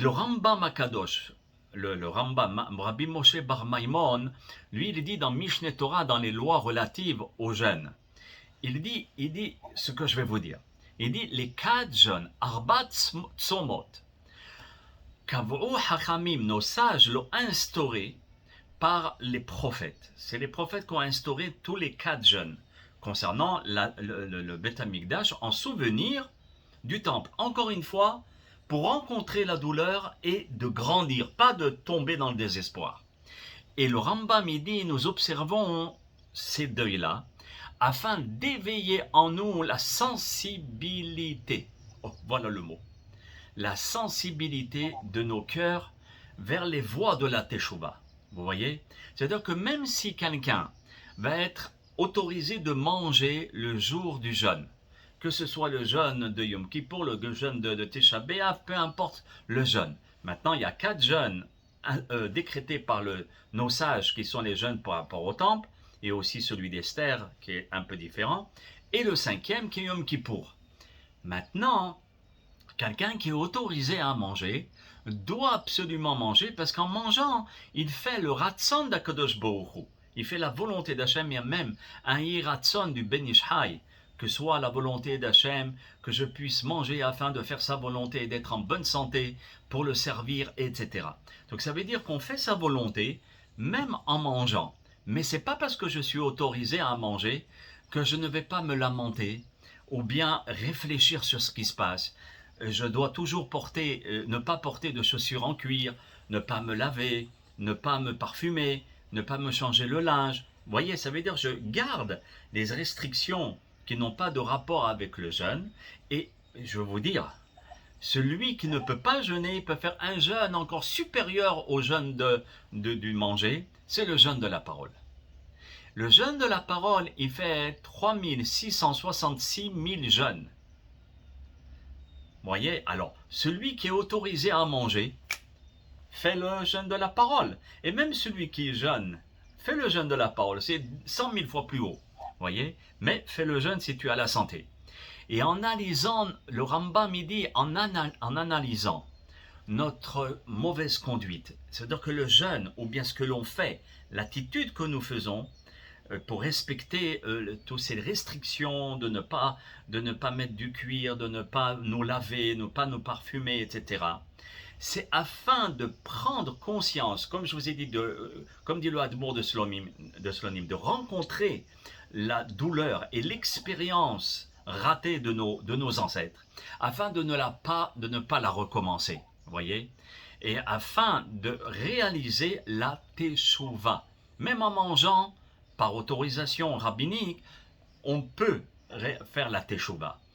Le Rambam Akadosh, le Rambam, Rabbi Moshe Bar Maimon, lui, il dit dans Mishneh Torah, dans les lois relatives aux jeûnes, il dit ce que je vais vous dire. Il dit les 4 jeûnes, Arbat Tzomot, Kavou Hachamim, nos sages l'ont instauré par les prophètes. C'est les prophètes qui ont instauré tous les 4 jeûnes concernant le Beth Amikdash en souvenir du temple. Encore une fois, pour rencontrer la douleur et de grandir, pas de tomber dans le désespoir. Et le Rambam il dit, nous observons ces deuils-là afin d'éveiller en nous la sensibilité. Oh, voilà le mot. La sensibilité de nos cœurs vers les voies de la Teshuvah. Vous voyez? C'est-à-dire que même si quelqu'un va être autorisé de manger le jour du jeûne, que ce soit le jeûne de Yom Kippour, le jeûne de Tisha B'Av, peu importe le jeûne. Maintenant, il y a 4 jeûnes décrétés par nos sages, qui sont les jeûnes par rapport au temple, et aussi celui d'Esther, qui est un peu différent, et le 5e, qui est Yom Kippour. Maintenant, quelqu'un qui est autorisé à manger doit absolument manger, parce qu'en mangeant, il fait le ratson d'Akadosh Baruch Hu. Il fait la volonté d'Hachem, il y a même un hiratson du Ben Ish Chai, que soit la volonté d'Hachem, que je puisse manger afin de faire sa volonté et d'être en bonne santé pour le servir, etc. Donc ça veut dire qu'on fait sa volonté, même en mangeant. Mais ce n'est pas parce que je suis autorisé à manger que je ne vais pas me lamenter ou bien réfléchir sur ce qui se passe. Je dois toujours ne pas porter de chaussures en cuir, ne pas me laver, ne pas me parfumer, ne pas me changer le linge. Vous voyez, ça veut dire que je garde les restrictions qui n'ont pas de rapport avec le jeûne. Et je vais vous dire, celui qui ne peut pas jeûner peut faire un jeûne encore supérieur au jeûne du manger, c'est le jeûne de la parole. Le jeûne de la parole, il fait 3666 000 jeûnes. Vous voyez, alors, celui qui est autorisé à manger, fait le jeûne de la parole. Et même celui qui jeûne, fait le jeûne de la parole. C'est 100 000 fois plus haut. Voyez, mais fais le jeûne si tu as la santé. Et en analysant, le Rambam il dit, en analysant notre mauvaise conduite, c'est-à-dire que le jeûne, ou bien ce que l'on fait, l'attitude que nous faisons, pour respecter toutes ces restrictions de ne pas mettre du cuir, de ne pas nous laver, ne pas nous parfumer, etc. C'est afin de prendre conscience, comme je vous ai dit, comme dit le Hadmour de Slonim, de rencontrer la douleur et l'expérience ratée de nos ancêtres, afin de ne pas la recommencer, voyez, et afin de réaliser la Teshuvah. Même en mangeant, par autorisation rabbinique, on peut faire la Teshuvah.